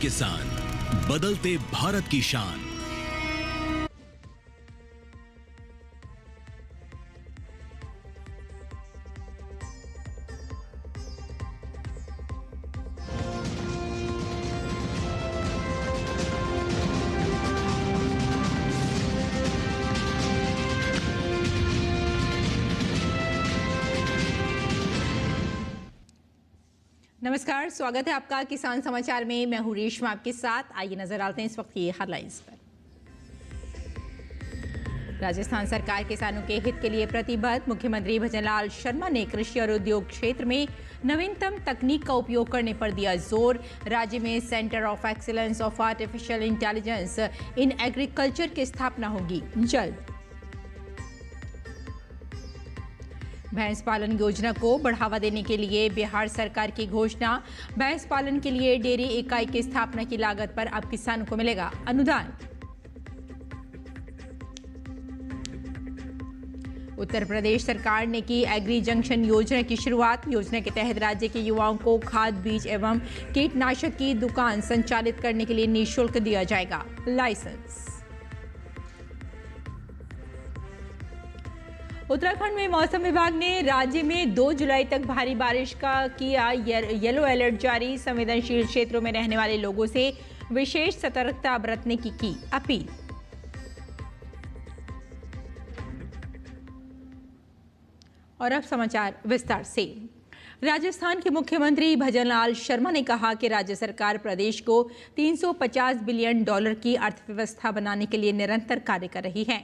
किसान, बदलते भारत की शान। नमस्कार, स्वागत है आपका किसान समाचार में। मैं हूं रेशमा आपके साथ। आइए नजर डालते हैं इस वक्त की हेडलाइंस पर। राजस्थान सरकार किसानों के हित के लिए प्रतिबद्ध। मुख्यमंत्री भजनलाल शर्मा ने कृषि और उद्योग क्षेत्र में नवीनतम तकनीक का उपयोग करने पर दिया जोर। राज्य में centre of excellence of artificial intelligence in agriculture की स्थापना होगी जल्द। भैंस पालन योजना को बढ़ावा देने के लिए बिहार सरकार की घोषणा। भैंस पालन के लिए डेयरी इकाई की स्थापना की लागत पर अब किसानों को मिलेगा अनुदान। उत्तर प्रदेश सरकार ने की एग्री जंक्शन योजना की शुरुआत। योजना के तहत राज्य के युवाओं को खाद, बीज एवं कीटनाशक की दुकान संचालित करने के लिए निःशुल्क दिया जाएगा लाइसेंस। उत्तराखंड में मौसम विभाग ने राज्य में 2 जुलाई तक भारी बारिश का किया येलो अलर्ट जारी। संवेदनशील क्षेत्रों में रहने वाले लोगों से विशेष सतर्कता बरतने की अपील। और अब समाचार विस्तार से। राजस्थान के मुख्यमंत्री भजनलाल शर्मा ने कहा कि राज्य सरकार प्रदेश को $350 बिलियन की अर्थव्यवस्था बनाने के लिए निरंतर कार्य कर रही है।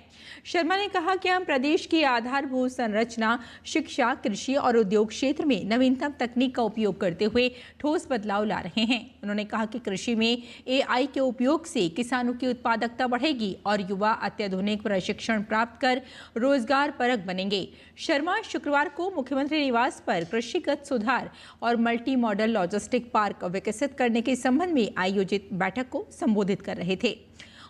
शर्मा ने कहा कि हम प्रदेश की आधारभूत संरचना, शिक्षा, कृषि और उद्योग क्षेत्र में नवीनतम तकनीक का उपयोग करते हुए ठोस बदलाव ला रहे हैं। उन्होंने कहा कि कृषि में AI के उपयोग से किसानों की उत्पादकता बढ़ेगी और युवा अत्याधुनिक प्रशिक्षण प्राप्त कर रोजगार परक बनेंगे। शर्मा शुक्रवार को मुख्यमंत्री निवास पर कृषिगत सुधार और मल्टी मॉडल लॉजिस्टिक पार्क विकसित करने के संबंध में आयोजित बैठक को संबोधित कर रहे थे।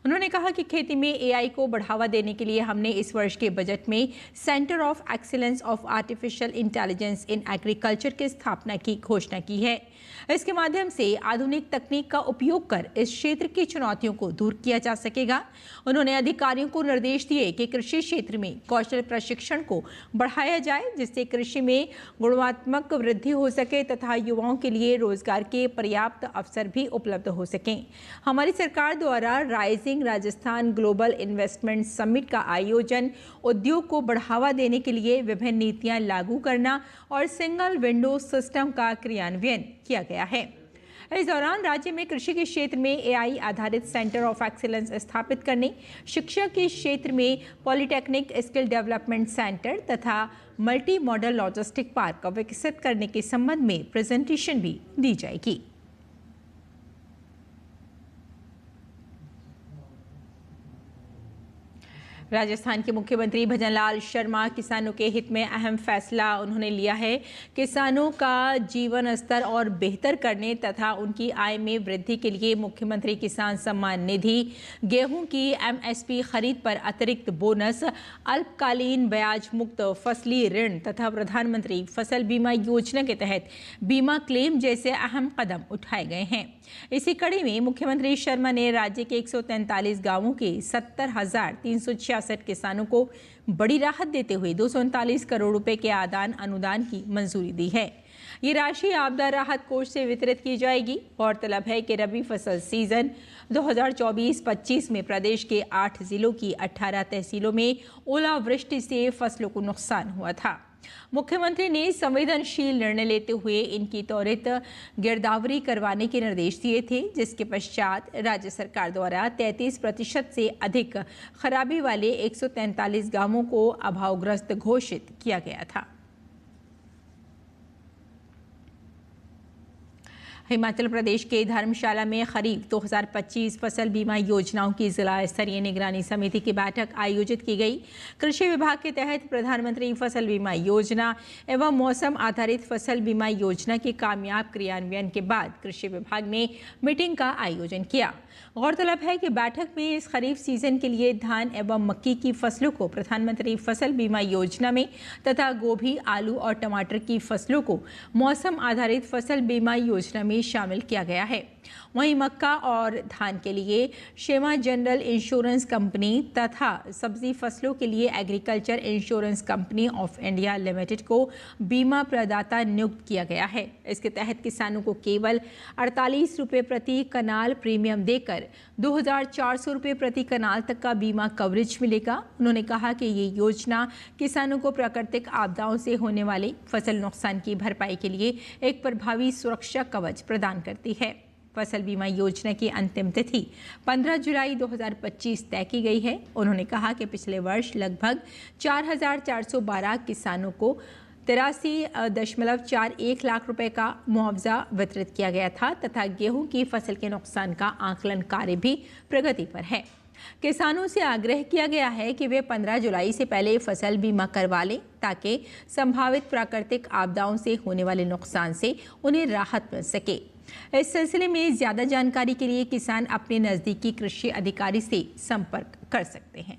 उन्होंने कहा कि खेती में AI को बढ़ावा देने के लिए हमने इस वर्ष के बजट में centre of excellence of artificial intelligence in agriculture की स्थापना की घोषणा की है। इसके माध्यम से आधुनिक तकनीक का उपयोग कर इस क्षेत्र की चुनौतियों को दूर किया जा सकेगा। उन्होंने अधिकारियों को निर्देश दिए कि कृषि क्षेत्र में कौशल प्रशिक्षण को बढ़ाया जाए, जिससे कृषि में गुणात्मक वृद्धि हो सके तथा युवाओं के लिए रोजगार के पर्याप्त अवसर भी उपलब्ध हो सकें। हमारी सरकार द्वारा rising Rajasthan global investment summit का आयोजन, उद्योग को बढ़ावा देने के लिए विभिन्न नीतियां लागू करना और सिंगल विंडो सिस्टम का क्रियान्वयन किया गया है। इस दौरान राज्य में कृषि के क्षेत्र में AI आधारित सेंटर ऑफ एक्सीलेंस स्थापित करने, शिक्षा के क्षेत्र में पॉलिटेक्निक स्किल डेवलपमेंट सेंटर तथा मल्टी मॉडल लॉजिस्टिक पार्क विकसित करने के संबंध में प्रेजेंटेशन भी दी जाएगी। राजस्थान के मुख्यमंत्री भजनलाल शर्मा किसानों के हित में अहम फैसला उन्होंने लिया है। किसानों का जीवन स्तर और बेहतर करने तथा उनकी आय में वृद्धि के लिए मुख्यमंत्री किसान सम्मान निधि, गेहूं की MSP खरीद पर अतिरिक्त बोनस, अल्पकालीन ब्याज मुक्त फसली ऋण तथा प्रधानमंत्री फसल बीमा योजना के तहत बीमा क्लेम जैसे अहम कदम उठाए गए हैं। इसी कड़ी में मुख्यमंत्री शर्मा ने राज्य के 143 गांवों के 70,366 किसानों को बड़ी राहत देते हुए 239 करोड़ रुपए के आदान अनुदान की मंजूरी दी है। ये राशि आपदा राहत कोष से वितरित की जाएगी। गौरतलब है कि रबी फसल सीजन 2024-25 में प्रदेश के 8 जिलों की 18 तहसीलों में ओलावृष्टि से फसलों को नुकसान हुआ था। मुख्यमंत्री ने संवेदनशील निर्णय लेते हुए इनकी त्वरित गिरदावरी करवाने के निर्देश दिए थे, जिसके पश्चात राज्य सरकार द्वारा 33% से अधिक खराबी वाले 143 गांवों को अभावग्रस्त घोषित किया गया था। हिमाचल प्रदेश के धर्मशाला में खरीफ 2025 फसल बीमा योजनाओं की जिला स्तरीय निगरानी समिति की बैठक आयोजित की गई। कृषि विभाग के तहत प्रधानमंत्री फसल बीमा योजना एवं मौसम आधारित फसल बीमा योजना के कामयाब क्रियान्वयन के बाद कृषि विभाग ने मीटिंग का आयोजन किया। गौरतलब है कि बैठक में इस खरीफ सीजन के लिए धान एवं मक्की की फसलों को प्रधानमंत्री फसल बीमा योजना में तथा गोभी, आलू और टमाटर की फसलों को मौसम आधारित फसल बीमा योजना में में शामिल किया गया है। वहीं मक्का और धान के लिए शेमा जनरल इंश्योरेंस कंपनी तथा सब्जी फसलों के लिए agriculture insurance company of India limited को बीमा प्रदाता नियुक्त किया गया है। इसके तहत किसानों को केवल 48 रुपये प्रति कनाल प्रीमियम देकर 2,400 रुपये प्रति कनाल तक का बीमा कवरेज मिलेगा। उन्होंने कहा कि ये योजना किसानों को प्राकृतिक आपदाओं से होने वाले फसल नुकसान की भरपाई के लिए एक प्रभावी सुरक्षा कवच प्रदान करती है। फसल बीमा योजना की अंतिम तिथि 15 जुलाई 2025 तय की गई है। उन्होंने कहा कि पिछले वर्ष लगभग 4,412 किसानों को 83.41 लाख रुपए का मुआवजा वितरित किया गया था तथा गेहूं की फसल के नुकसान का आकलन कार्य भी प्रगति पर है। किसानों से आग्रह किया गया है कि वे 15 जुलाई से पहले फसल बीमा करवा लें ताकि संभावित प्राकृतिक आपदाओं से होने वाले नुकसान से उन्हें राहत मिल सके। इस सिलसिले में ज्यादा जानकारी के लिए किसान अपने नजदीकी कृषि अधिकारी से संपर्क कर सकते हैं।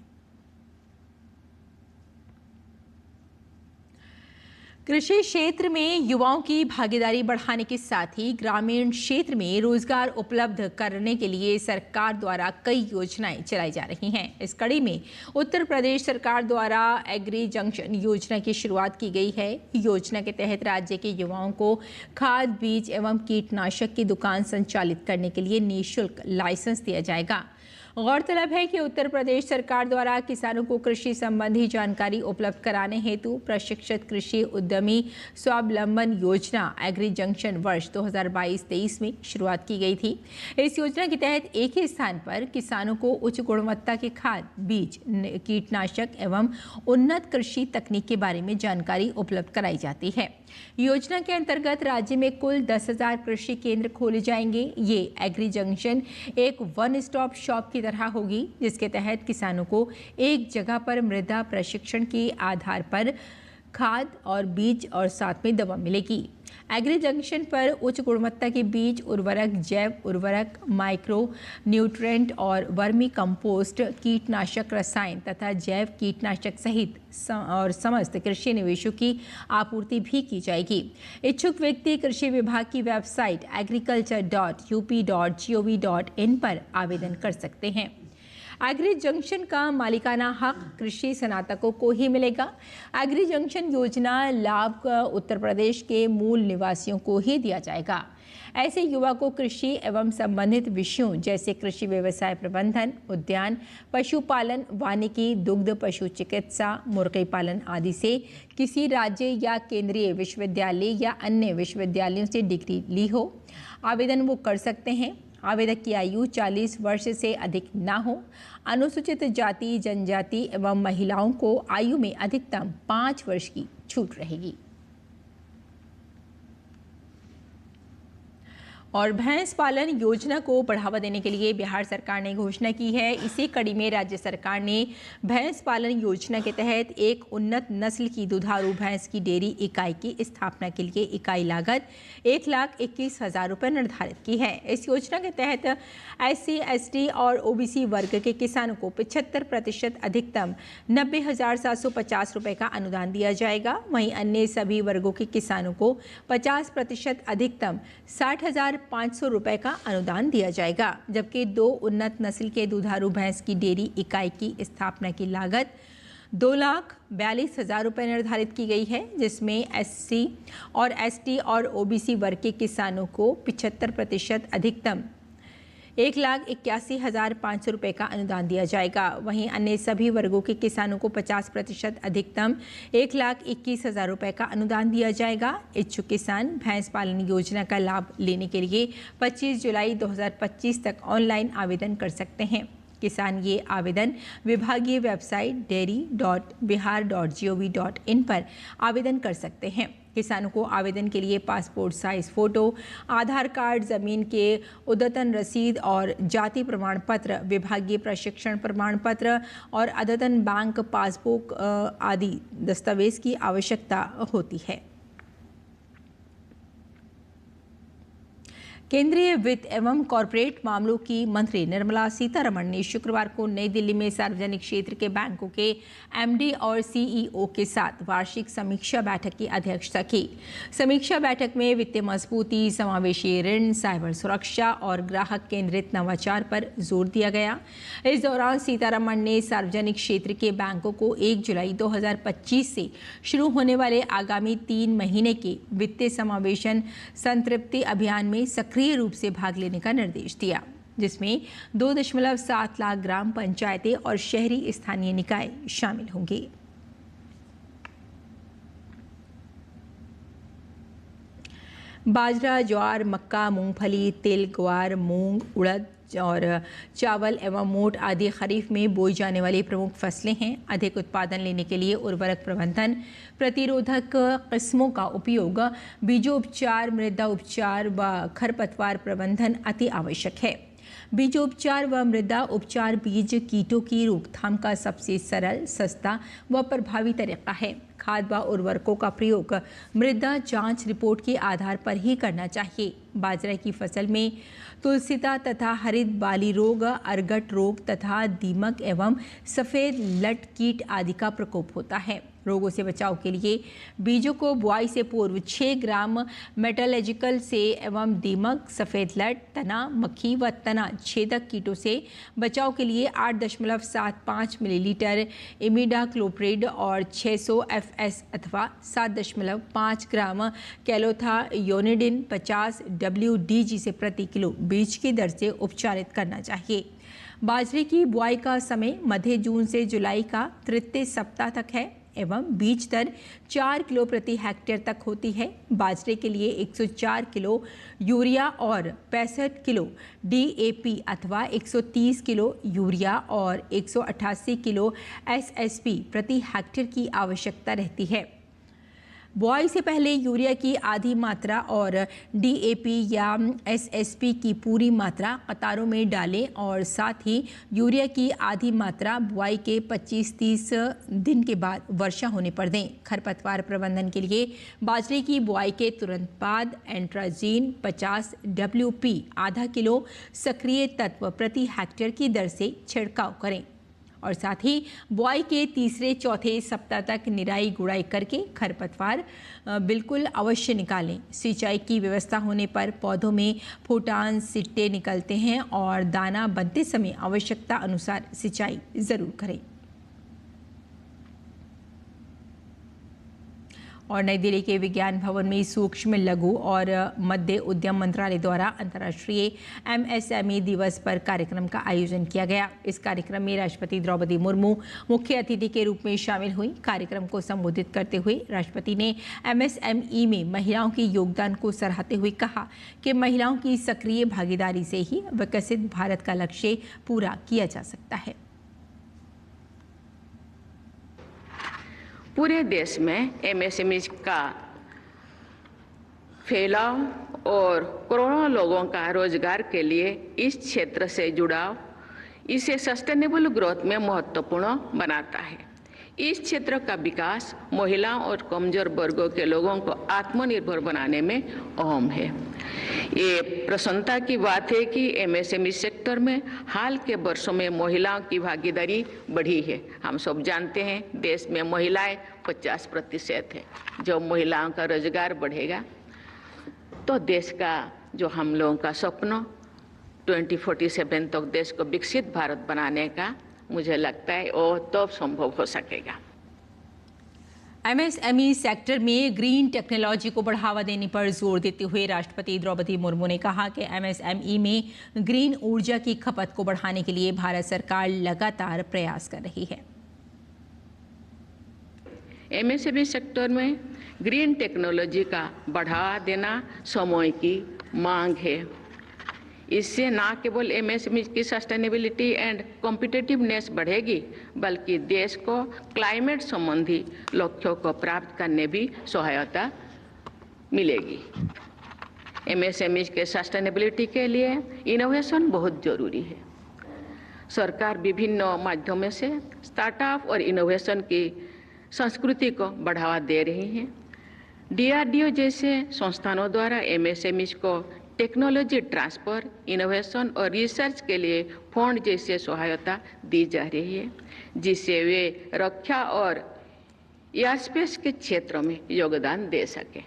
कृषि क्षेत्र में युवाओं की भागीदारी बढ़ाने के साथ ही ग्रामीण क्षेत्र में रोजगार उपलब्ध करने के लिए सरकार द्वारा कई योजनाएं चलाई जा रही हैं। इस कड़ी में उत्तर प्रदेश सरकार द्वारा एग्री जंक्शन योजना की शुरुआत की गई है। योजना के तहत राज्य के युवाओं को खाद, बीज एवं कीटनाशक की दुकान संचालित करने के लिए निःशुल्क लाइसेंस दिया जाएगा। गौरतलब है कि उत्तर प्रदेश सरकार द्वारा किसानों को कृषि संबंधी जानकारी उपलब्ध कराने हेतु प्रशिक्षित कृषि उद्यमी स्वावलंबन योजना एग्री जंक्शन वर्ष 2022-23 में शुरुआत की गई थी। इस योजना के तहत एक ही स्थान पर किसानों को उच्च गुणवत्ता के खाद, बीज, कीटनाशक एवं उन्नत कृषि तकनीक के बारे में जानकारी उपलब्ध कराई जाती है। योजना के अंतर्गत राज्य में कुल 10,000 कृषि केंद्र खोले जाएंगे। ये एग्री जंक्शन एक वन स्टॉप शॉप की तरह होगी, जिसके तहत किसानों को एक जगह पर मृदा प्रशिक्षण के आधार पर खाद और बीज और साथ में दवा मिलेगी। एग्री जंक्शन पर उच्च गुणवत्ता के बीज, उर्वरक, जैव उर्वरक, माइक्रो न्यूट्रेंट और वर्मी कंपोस्ट, कीटनाशक, रसायन तथा जैव कीटनाशक सहित और समस्त कृषि निवेशों की आपूर्ति भी की जाएगी। इच्छुक व्यक्ति कृषि विभाग की वेबसाइट agriculture.up.gov.in पर आवेदन कर सकते हैं। एग्री जंक्शन का मालिकाना हक कृषि स्नातकों को ही मिलेगा। एग्री जंक्शन योजना लाभ उत्तर प्रदेश के मूल निवासियों को ही दिया जाएगा। ऐसे युवा को कृषि एवं संबंधित विषयों जैसे कृषि व्यवसाय प्रबंधन, उद्यान, पशुपालन, वानिकी, दुग्ध, पशु चिकित्सा, मुर्गी पालन आदि से किसी राज्य या केंद्रीय विश्वविद्यालय या अन्य विश्वविद्यालयों से डिग्री ली हो, आवेदन वो कर सकते हैं। आवेदक की आयु 40 वर्ष से अधिक ना हो। अनुसूचित जाति, जनजाति एवं महिलाओं को आयु में अधिकतम 5 वर्ष की छूट रहेगी। और भैंस पालन योजना को बढ़ावा देने के लिए बिहार सरकार ने घोषणा की है। इसी कड़ी में राज्य सरकार ने भैंस पालन योजना के तहत एक उन्नत नस्ल की दुधारू भैंस की डेयरी इकाई की स्थापना के लिए इकाई लागत 1,21,000 रुपये निर्धारित की है। इस योजना के तहत SC, ST और OBC वर्ग के किसानों को 75% अधिकतम 90,750 रुपये का अनुदान दिया जाएगा। वहीं अन्य सभी वर्गों के किसानों को 50% अधिकतम 60,500 रुपये का अनुदान दिया जाएगा। जबकि 2 उन्नत नस्ल के दुधारू भैंस की डेयरी इकाई की स्थापना की लागत 2,42,000 रुपये निर्धारित की गई है, जिसमें SC और ST और OBC वर्ग के किसानों को 75% अधिकतम 1,81,500 रुपये का अनुदान दिया जाएगा। वहीं अन्य सभी वर्गों के किसानों को 50% अधिकतम 1,21,000 रुपये का अनुदान दिया जाएगा। इच्छुक किसान भैंस पालन योजना का लाभ लेने के लिए 25 जुलाई 2025 तक ऑनलाइन आवेदन कर सकते हैं। किसान ये आवेदन विभागीय वेबसाइट dairy.bihar.gov.in पर आवेदन कर सकते हैं। किसानों को आवेदन के लिए पासपोर्ट साइज फ़ोटो, आधार कार्ड, ज़मीन के उद्यतन रसीद और जाति प्रमाण पत्र, विभागीय प्रशिक्षण प्रमाण पत्र और अद्यतन बैंक पासबुक आदि दस्तावेज की आवश्यकता होती है। केंद्रीय वित्त एवं कॉरपोरेट मामलों की मंत्री निर्मला सीतारमण ने शुक्रवार को नई दिल्ली में सार्वजनिक क्षेत्र के बैंकों के एमडी और सीईओ के साथ वार्षिक समीक्षा बैठक की अध्यक्षता की। समीक्षा बैठक में वित्तीय मजबूती, समावेशी ऋण, साइबर सुरक्षा और ग्राहक केंद्रित नवाचार पर जोर दिया गया। इस दौरान सीतारमण ने सार्वजनिक क्षेत्र के बैंकों को 1 जुलाई 2025 से शुरू होने वाले आगामी 3 महीने के वित्तीय समावेशन संतृप्ति अभियान में सक्रिय रूप से भाग लेने का निर्देश दिया, जिसमें 2.7 लाख ग्राम पंचायतें और शहरी स्थानीय निकाय शामिल होंगे। बाजरा, ज्वार, मक्का, मूंगफली, तिल, ग्वार, मूंग, उड़द और चावल एवं मोट आदि खरीफ में बोई जाने वाली प्रमुख फसलें हैं। अधिक उत्पादन लेने के लिए उर्वरक प्रबंधन, प्रतिरोधक किस्मों का उपयोग, बीजोपचार, मृदा उपचार व खरपतवार प्रबंधन अति आवश्यक है। बीजोपचार व मृदा उपचार बीज कीटों की रोकथाम का सबसे सरल, सस्ता व प्रभावी तरीका है। खाद व उर्वरकों का प्रयोग मृदा जांच रिपोर्ट के आधार पर ही करना चाहिए। बाजरे की फसल में तुलसिता तथा हरित बाली रोग, अरगट रोग तथा दीमक एवं सफ़ेद लट कीट आदि का प्रकोप होता है। रोगों से बचाव के लिए बीजों को बुआई से पूर्व 6 ग्राम मेटालॉजिकल से एवं दीमक, सफ़ेद लट, तना मक्खी व तना छेदक कीटों से बचाव के लिए 8.75 मिलीलीटर इमिडाक्लोप्रिड और 600 FS अथवा 7.5 ग्राम कैलोथायोनिडिन 50 WDG से प्रति किलो बीज की दर से उपचारित करना चाहिए। बाजरे की बुआई का समय मध्य जून से जुलाई का तृतीय सप्ताह तक है एवं बीज दर 4 किलो प्रति हेक्टेयर तक होती है। बाजरे के लिए 104 किलो यूरिया और 65 किलो DAP अथवा 130 किलो यूरिया और 188 किलो SSP प्रति हेक्टेयर की आवश्यकता रहती है। बुआई से पहले यूरिया की आधी मात्रा और DAP या SSP की पूरी मात्रा कतारों में डालें और साथ ही यूरिया की आधी मात्रा बुआई के 25-30 दिन के बाद वर्षा होने पर दें। खरपतवार प्रबंधन के लिए बाजरे की बुआई के तुरंत बाद एंट्राजीन 50 WP आधा किलो सक्रिय तत्व प्रति हेक्टेयर की दर से छिड़काव करें और साथ ही बुआई के तीसरे चौथे सप्ताह तक निराई गुड़ाई करके खरपतवार बिल्कुल अवश्य निकालें। सिंचाई की व्यवस्था होने पर पौधों में फूटान, सिट्टे निकलते हैं और दाना बनते समय आवश्यकता अनुसार सिंचाई जरूर करें। और नई दिल्ली के विज्ञान भवन में सूक्ष्म, लघु और मध्य उद्यम मंत्रालय द्वारा अंतर्राष्ट्रीय MSME दिवस पर कार्यक्रम का आयोजन किया गया। इस कार्यक्रम में राष्ट्रपति द्रौपदी मुर्मू मुख्य अतिथि के रूप में शामिल हुई। कार्यक्रम को संबोधित करते हुए राष्ट्रपति ने MSME में महिलाओं के योगदान को सराहते हुए कहा कि महिलाओं की सक्रिय भागीदारी से ही विकसित भारत का लक्ष्य पूरा किया जा सकता है। पूरे देश में MSME का फैलाव और करोड़ों लोगों का रोजगार के लिए इस क्षेत्र से जुड़ाव इसे सस्टेनेबल ग्रोथ में महत्वपूर्ण बनाता है। इस क्षेत्र का विकास महिलाओं और कमजोर वर्गों के लोगों को आत्मनिर्भर बनाने में अहम है। ये प्रसन्नता की बात है कि MSME सेक्टर में हाल के वर्षों में महिलाओं की भागीदारी बढ़ी है। हम सब जानते हैं देश में महिलाएं 50% है। जब महिलाओं का रोजगार बढ़ेगा तो देश का जो हम लोगों का सपना 2047 तक देश को विकसित भारत बनाने का मुझे लगता है वो तब संभव हो सकेगा। MSME सेक्टर में ग्रीन टेक्नोलॉजी को बढ़ावा देने पर जोर देते हुए राष्ट्रपति द्रौपदी मुर्मू ने कहा कि MSME में ग्रीन ऊर्जा की खपत को बढ़ाने के लिए भारत सरकार लगातार प्रयास कर रही है। MSME सेक्टर में ग्रीन टेक्नोलॉजी का बढ़ावा देना समय की मांग है। इससे न केवल MSME की सस्टेनेबिलिटी एंड कॉम्पिटिटिवनेस बढ़ेगी बल्कि देश को क्लाइमेट संबंधी लक्ष्यों को प्राप्त करने भी सहायता मिलेगी। MSME के सस्टेनेबिलिटी के लिए इनोवेशन बहुत जरूरी है। सरकार विभिन्न माध्यमों से स्टार्टअप और इनोवेशन की संस्कृति को बढ़ावा दे रही है। DRDO जैसे संस्थानों द्वारा MSME को टेक्नोलॉजी ट्रांसफर, इनोवेशन और रिसर्च के लिए फंड जैसे सहायता दी जा रही है, जिससे वे रक्षा और एयरस्पेस के क्षेत्र में योगदान दे सकें।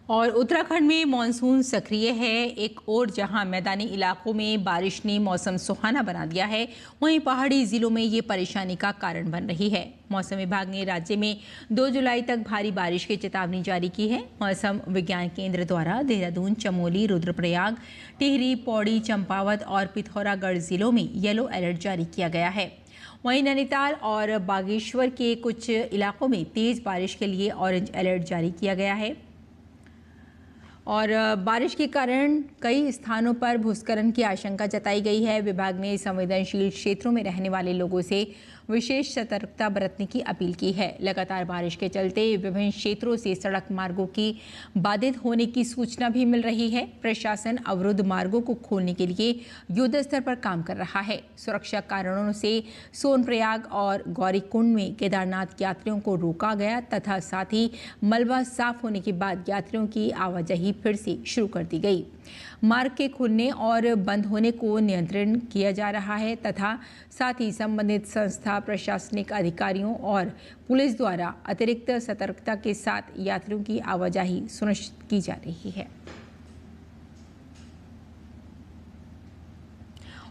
और उत्तराखंड में मानसून सक्रिय है। एक और जहां मैदानी इलाकों में बारिश ने मौसम सुहाना बना दिया है, वहीं पहाड़ी जिलों में ये परेशानी का कारण बन रही है। मौसम विभाग ने राज्य में 2 जुलाई तक भारी बारिश की चेतावनी जारी की है। मौसम विज्ञान केंद्र द्वारा देहरादून, चमोली, रुद्रप्रयाग, टिहरी, पौड़ी, चंपावत और पिथौरागढ़ जिलों में येलो अलर्ट जारी किया गया है। वहीं नैनीताल और बागेश्वर के कुछ इलाकों में तेज बारिश के लिए ऑरेंज अलर्ट जारी किया गया है। और बारिश के कारण कई स्थानों पर भूस्खलन की आशंका जताई गई है। विभाग ने संवेदनशील क्षेत्रों में रहने वाले लोगों से विशेष सतर्कता बरतने की अपील की है। लगातार बारिश के चलते विभिन्न क्षेत्रों से सड़क मार्गों की बाधित होने की सूचना भी मिल रही है। प्रशासन अवरुद्ध मार्गों को खोलने के लिए युद्ध स्तर पर काम कर रहा है। सुरक्षा कारणों से सोनप्रयाग और गौरीकुंड में केदारनाथ यात्रियों को रोका गया तथा साथ ही मलबा साफ होने के बाद यात्रियों की आवाजाही फिर से शुरू कर दी गई। मार्ग के खुलने और बंद होने को नियंत्रण किया जा रहा है तथा साथ ही संबंधित संस्था, प्रशासनिक अधिकारियों और पुलिस द्वारा अतिरिक्त सतर्कता के साथ यात्रियों की आवाजाही सुनिश्चित की जा रही है।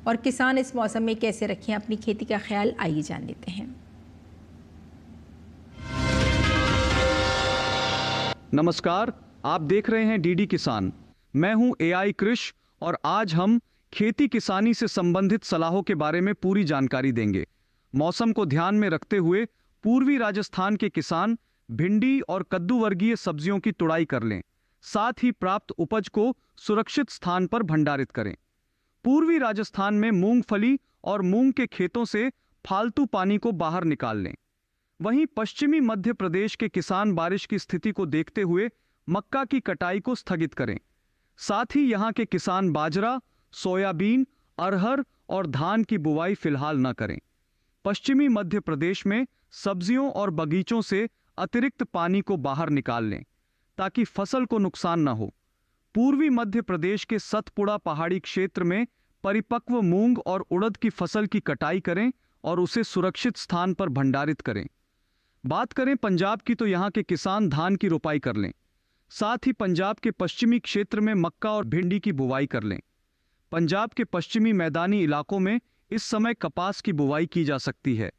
और किसान इस मौसम में कैसे रखें अपनी खेती का ख्याल, आइए जान लेते हैं। नमस्कार, आप देख रहे हैं डीडी किसान। मैं हूं एआई कृष और आज हम खेती किसानी से संबंधित सलाहों के बारे में पूरी जानकारी देंगे। मौसम को ध्यान में रखते हुए पूर्वी राजस्थान के किसान भिंडी और कद्दू वर्गीय सब्जियों की तुड़ाई कर लें, साथ ही प्राप्त उपज को सुरक्षित स्थान पर भंडारित करें। पूर्वी राजस्थान में मूंगफली और मूंग के खेतों से फालतू पानी को बाहर निकाल लें। वहीं पश्चिमी मध्य प्रदेश के किसान बारिश की स्थिति को देखते हुए मक्का की कटाई को स्थगित करें। साथ ही यहां के किसान बाजरा, सोयाबीन, अरहर और धान की बुवाई फिलहाल न करें। पश्चिमी मध्य प्रदेश में सब्जियों और बगीचों से अतिरिक्त पानी को बाहर निकाल लें ताकि फसल को नुकसान न हो। पूर्वी मध्य प्रदेश के सतपुड़ा पहाड़ी क्षेत्र में परिपक्व मूंग और उड़द की फसल की कटाई करें और उसे सुरक्षित स्थान पर भंडारित करें। बात करें पंजाब की तो यहां के किसान धान की रोपाई कर लें। साथ ही पंजाब के पश्चिमी क्षेत्र में मक्का और भिंडी की बुवाई कर लें। पंजाब के पश्चिमी मैदानी इलाकों में इस समय कपास की बुवाई की जा सकती है।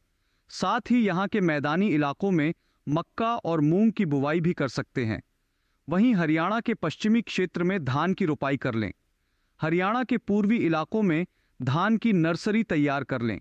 साथ ही यहां के मैदानी इलाकों में मक्का और मूंग की बुवाई भी कर सकते हैं। वहीं हरियाणा के पश्चिमी क्षेत्र में धान की रोपाई कर लें। हरियाणा के पूर्वी इलाकों में धान की नर्सरी तैयार कर लें।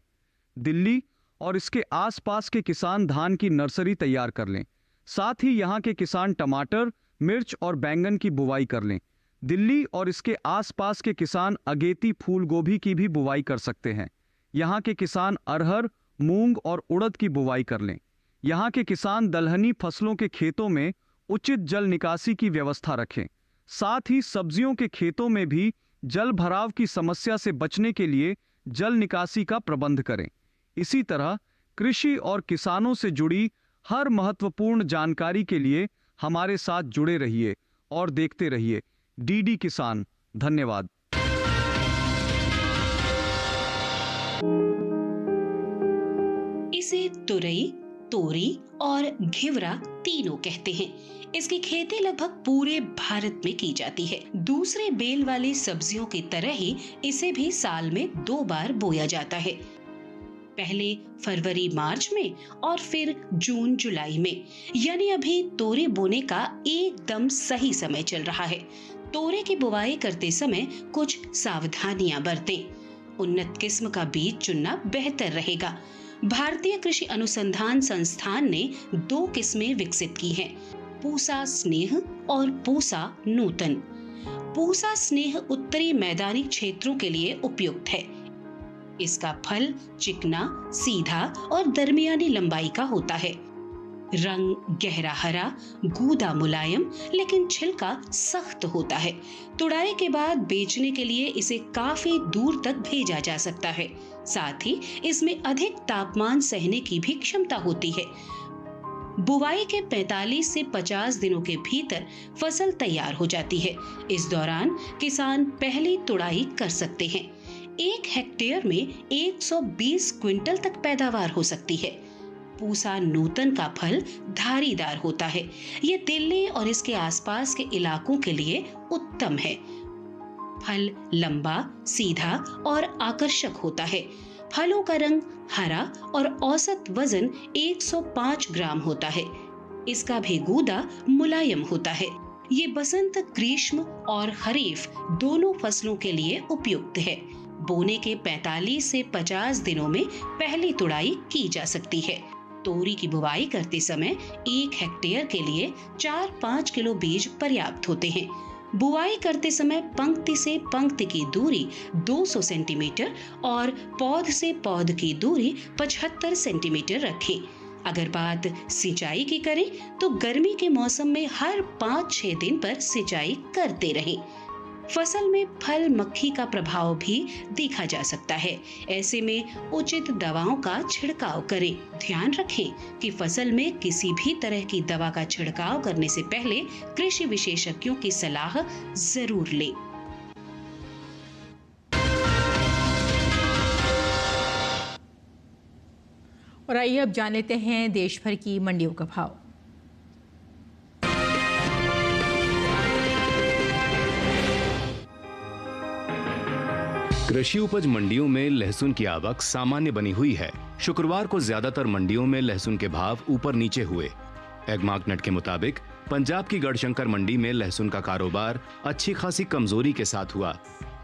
दिल्ली और इसके आसपास के किसान धान की नर्सरी तैयार कर लें। साथ ही यहां के किसान टमाटर, मिर्च और बैंगन की बुवाई कर लें। दिल्ली और इसके आसपास के किसान अगेती फूल गोभी की भी बुवाई कर सकते हैं। यहाँ के किसान अरहर, मूंग और उड़द की बुवाई कर लें। यहाँ के किसान दलहनी फसलों के खेतों में उचित जल निकासी की व्यवस्था रखें। साथ ही सब्जियों के खेतों में भी जल भराव की समस्या से बचने के लिए जल निकासी का प्रबंध करें। इसी तरह कृषि और किसानों से जुड़ी हर महत्वपूर्ण जानकारी के लिए हमारे साथ जुड़े रहिए और देखते रहिए डीडी किसान। धन्यवाद। इसे तुरई, तोरी और घिवरा तीनों कहते हैं। इसकी खेती लगभग पूरे भारत में की जाती है। दूसरे बेल वाली सब्जियों की तरह ही इसे भी साल में 2 बार बोया जाता है, पहले फरवरी मार्च में और फिर जून जुलाई में। यानी अभी तोरी बोने का एकदम सही समय चल रहा है। तोरे की बुवाई करते समय कुछ सावधानियां बरतें। उन्नत किस्म का बीज चुनना बेहतर रहेगा। भारतीय कृषि अनुसंधान संस्थान ने 2 किस्में विकसित की हैं, पूसा स्नेह और पूसा नूतन। पूसा स्नेह उत्तरी मैदानी क्षेत्रों के लिए उपयुक्त है। इसका फल चिकना, सीधा और दरमियानी लंबाई का होता है। रंग गहरा हरा, गूदा मुलायम, लेकिन छिलका सख्त होता है। तुड़ाई के बाद बेचने के लिए इसे काफी दूर तक भेजा जा सकता है। साथ ही इसमें अधिक तापमान सहने की भी क्षमता होती है। बुवाई के 45 से 50 दिनों के भीतर फसल तैयार हो जाती है। इस दौरान किसान पहली तुड़ाई कर सकते हैं। 1 हेक्टेयर में 120 क्विंटल तक पैदावार हो सकती है। पूसा नूतन का फल धारीदार होता है। ये दिल्ली और इसके आसपास के इलाकों के लिए उत्तम है। फल लंबा, सीधा और आकर्षक होता है। फलों का रंग हरा और औसत वजन 105 ग्राम होता है। इसका भी गूदा मुलायम होता है। ये बसंत, ग्रीष्म और खरीफ दोनों फसलों के लिए उपयुक्त है। बोने के 45 से 50 दिनों में पहली तुड़ाई की जा सकती है। तोरी की बुवाई करते समय 1 हेक्टेयर के लिए 4-5 किलो बीज पर्याप्त होते हैं। बुआई करते समय पंक्ति से पंक्ति की दूरी 200 सेंटीमीटर और पौध से पौध की दूरी 75 सेंटीमीटर रखें। अगर बात सिंचाई की करें तो गर्मी के मौसम में हर 5-6 दिन पर सिंचाई करते रहें। फसल में फल मक्खी का प्रभाव भी देखा जा सकता है। ऐसे में उचित दवाओं का छिड़काव करें। ध्यान रखें कि फसल में किसी भी तरह की दवा का छिड़काव करने से पहले कृषि विशेषज्ञों की सलाह जरूर लें। और आइए अब जान लेते हैं देश भर की मंडियों का भाव। कृषि उपज मंडियों में लहसुन की आवक सामान्य बनी हुई है। शुक्रवार को ज्यादातर मंडियों में लहसुन के भाव ऊपर नीचे हुए। एगमार्कनेट के मुताबिक पंजाब की गढ़शंकर मंडी में लहसुन का कारोबार अच्छी खासी कमजोरी के साथ हुआ।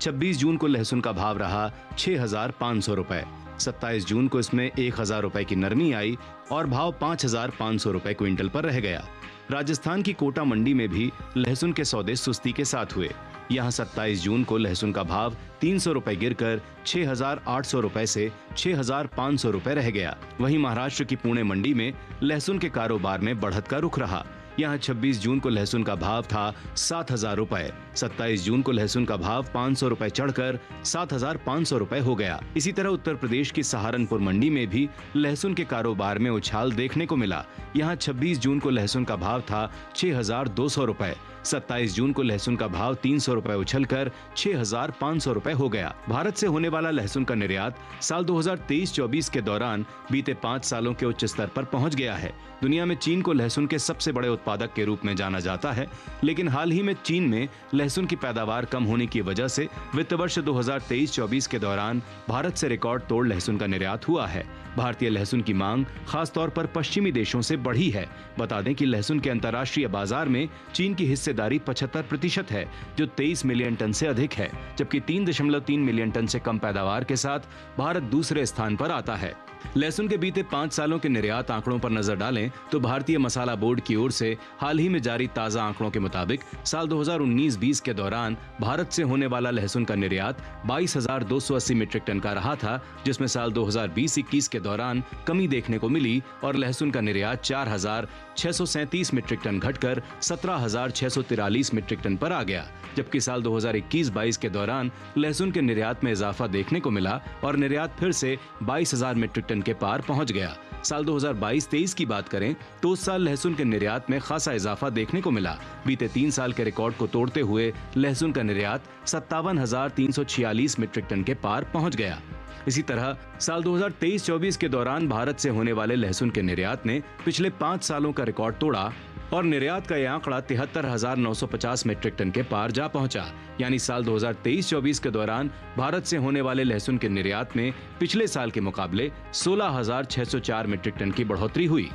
26 जून को लहसुन का भाव रहा 6,500 रुपए। 27 जून को इसमें 1,000 रुपए की नरमी आई और भाव 5,500 रुपए क्विंटल पर रह गया। राजस्थान की कोटा मंडी में भी लहसुन के सौदे सुस्ती के साथ हुए। यहाँ 27 जून को लहसुन का भाव 300 रुपए गिरकर 6,800 रुपए से 6,500 रुपए रह गया। वहीं महाराष्ट्र की पुणे मंडी में लहसुन के कारोबार में बढ़त का रुख रहा। यहाँ 26 जून को लहसुन का भाव था 7,000 रुपए। 27 जून को लहसुन का भाव 500 रुपए चढ़कर 7,500 रुपए हो गया। इसी तरह उत्तर प्रदेश की सहारनपुर मंडी में भी लहसुन के कारोबार में उछाल देखने को मिला। यहाँ 26 जून को लहसुन का भाव था 6,200 रुपए। 27 जून को लहसुन का भाव 300 रुपए उछलकर 6,500 रुपए हो गया। भारत से होने वाला लहसुन का निर्यात साल 2023-24 के दौरान बीते 5 सालों के उच्च स्तर पर पहुंच गया है। दुनिया में चीन को लहसुन के सबसे बड़े उत्पादक के रूप में जाना जाता है, लेकिन हाल ही में चीन में लहसुन की पैदावार कम होने की वजह से वित्त वर्ष 2023-24 के दौरान भारत से रिकॉर्ड तोड़ लहसुन का निर्यात हुआ है। भारतीय लहसुन की मांग खासतौर पर पश्चिमी देशों से बढ़ी है। बता दें कि लहसुन के अंतर्राष्ट्रीय बाजार में चीन की हिस्सेदारी 75% है, जो 23 मिलियन टन से अधिक है, जबकि 3.3 मिलियन टन से कम पैदावार के साथ भारत दूसरे स्थान पर आता है। लहसुन के बीते 5 सालों के निर्यात आंकड़ों पर नजर डालें तो भारतीय मसाला बोर्ड की ओर से हाल ही में जारी ताजा आंकड़ों के मुताबिक साल 2019-20 के दौरान भारत से होने वाला लहसुन का निर्यात 22,280 मीट्रिक टन का रहा था, जिसमें साल 2020-21 के दौरान कमी देखने को मिली और लहसुन का निर्यात 4,637 मीट्रिक टन घटकर 17,643 मीट्रिक टन पर आ गया, जबकि साल 2021-22 के दौरान लहसुन के निर्यात में इजाफा देखने को मिला और निर्यात फिर से 22,000 मीट्रिक टन के पार पहुंच गया। साल 2022-23 की बात करें तो उस साल लहसुन के निर्यात में खासा इजाफा देखने को मिला। बीते 3 साल के रिकॉर्ड को तोड़ते हुए लहसुन का निर्यात 57,346 मीट्रिक टन के पार पहुंच गया। इसी तरह साल 2023-24 के दौरान भारत से होने वाले लहसुन के निर्यात ने पिछले 5 सालों का रिकॉर्ड तोड़ा और निर्यात का यह आंकड़ा 73,950 मीट्रिक टन के पार जा पहुंचा। यानी साल 2023-24 के दौरान भारत से होने वाले लहसुन के निर्यात में पिछले साल के मुकाबले 16,604 मीट्रिक टन की बढ़ोतरी हुई।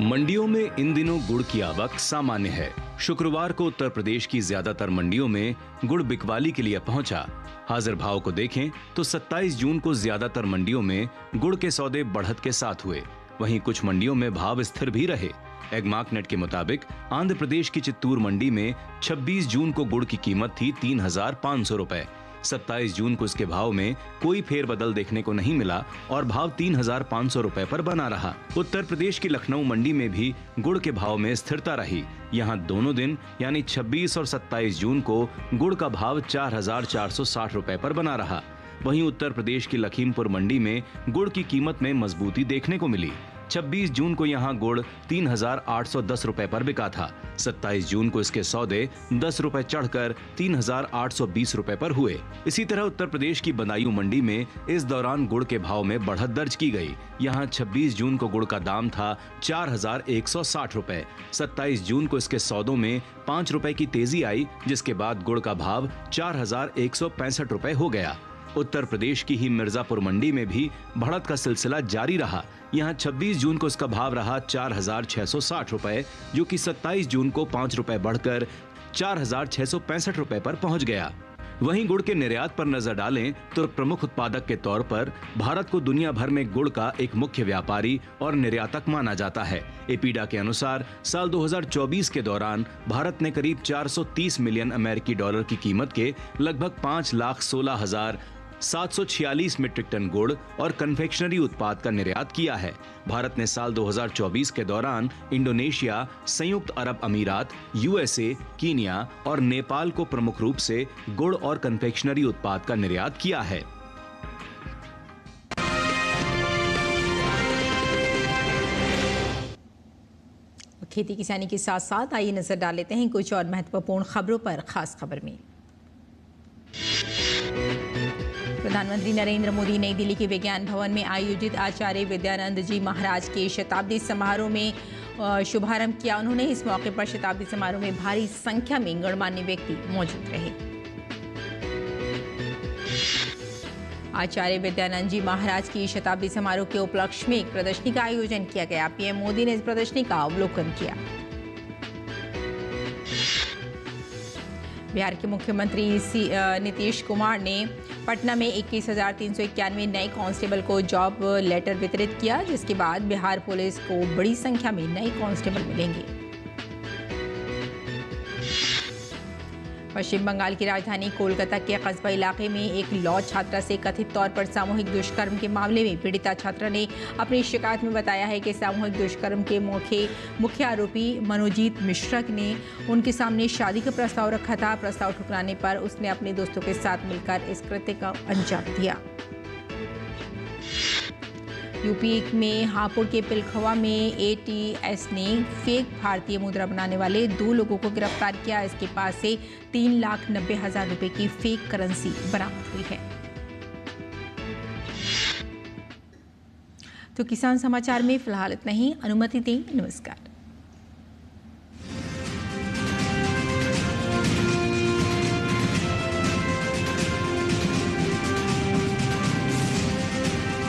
मंडियों में इन दिनों गुड़ की आवक सामान्य है। शुक्रवार को उत्तर प्रदेश की ज्यादातर मंडियों में गुड़ बिकवाली के लिए पहुंचा। हाजिर भाव को देखें तो 27 जून को ज्यादातर मंडियों में गुड़ के सौदे बढ़त के साथ हुए। वहीं कुछ मंडियों में भाव स्थिर भी रहे। एगमार्कनेट के मुताबिक आंध्र प्रदेश की चित्तूर मंडी में 26 जून को गुड़ की कीमत थी 3,500 रुपए। 27 जून को इसके भाव में कोई फेरबदल देखने को नहीं मिला और भाव 3,500 रुपए पर बना रहा। उत्तर प्रदेश की लखनऊ मंडी में भी गुड़ के भाव में स्थिरता रही। यहाँ दोनों दिन यानी 26 और 27 जून को गुड़ का भाव 4,460 रुपए पर बना रहा। वहीं उत्तर प्रदेश की लखीमपुर मंडी में गुड़ की कीमत में मजबूती देखने को मिली। 26 जून को यहाँ गुड़ 3,810 रुपए पर बिका था। 27 जून को इसके सौदे 10 रुपए चढ़कर 3,820 रुपए पर हुए। इसी तरह उत्तर प्रदेश की बदायूं मंडी में इस दौरान गुड़ के भाव में बढ़त दर्ज की गई। यहाँ 26 जून को गुड़ का दाम था 4,160 रुपए। 27 जून को इसके सौदों में 5 रुपए की तेजी आई, जिसके बाद गुड़ का भाव 4,165 रुपए हो गया। उत्तर प्रदेश की ही मिर्जापुर मंडी में भी बढ़त का सिलसिला जारी रहा। यहाँ 26 जून को इसका भाव रहा 4,660 रुपए, जो कि 27 जून को 5 रुपए बढ़कर 4,665 रुपए पर पहुंच गया। वहीं गुड़ के निर्यात पर नजर डालें तो प्रमुख उत्पादक के तौर पर भारत को दुनिया भर में गुड़ का एक मुख्य व्यापारी और निर्यातक माना जाता है। एपीडा के अनुसार साल 2024 के दौरान भारत ने करीब 430 मिलियन अमेरिकी डॉलर की कीमत के लगभग 5,16,746 मीट्रिक टन गुड़ और कन्फेक्शनरी उत्पाद का निर्यात किया है। भारत ने साल 2024 के दौरान इंडोनेशिया, संयुक्त अरब अमीरात, यूएसए, कीनिया और नेपाल को प्रमुख रूप से गुड़ और कन्फेक्शनरी उत्पाद का निर्यात किया है। खेती किसानी के साथ साथ आइए नजर डाल लेते हैं कुछ और महत्वपूर्ण खबरों पर। खास खबर में प्रधानमंत्री नरेंद्र मोदी नई दिल्ली के विज्ञान भवन में आयोजित आचार्य विद्यानंद जी महाराज के शताब्दी समारोह में शुभारंभ किया। उन्होंने इस मौके पर शताब्दी समारोह में भारी संख्या में गणमान्य व्यक्ति मौजूद रहे। आचार्य विद्यानंद जी महाराज की शताब्दी समारोह के उपलक्ष्य में एक प्रदर्शनी का आयोजन किया गया। पीएम मोदी ने इस प्रदर्शनी का अवलोकन किया। बिहार के मुख्यमंत्री नीतीश कुमार ने पटना में 21,391 नए कांस्टेबल को जॉब लेटर वितरित किया, जिसके बाद बिहार पुलिस को बड़ी संख्या में नए कांस्टेबल मिलेंगे। पश्चिम बंगाल की राजधानी कोलकाता के कस्बा इलाके में एक लॉ छात्रा से कथित तौर पर सामूहिक दुष्कर्म के मामले में पीड़िता छात्रा ने अपनी शिकायत में बताया है कि सामूहिक दुष्कर्म के मुख्य आरोपी मनोजीत मिश्रा ने उनके सामने शादी का प्रस्ताव रखा था। प्रस्ताव ठुकराने पर उसने अपने दोस्तों के साथ मिलकर इस कृत्य का अंजाम दिया। यूपी में हापुड़ के पिलखवा में एटीएस ने फेक भारतीय मुद्रा बनाने वाले 2 लोगों को गिरफ्तार किया। इसके पास से 3,90,000 रुपए की फेक करेंसी बरामद हुई है। तो किसान समाचार में फिलहाल इतना ही। अनुमति दें। नमस्कार।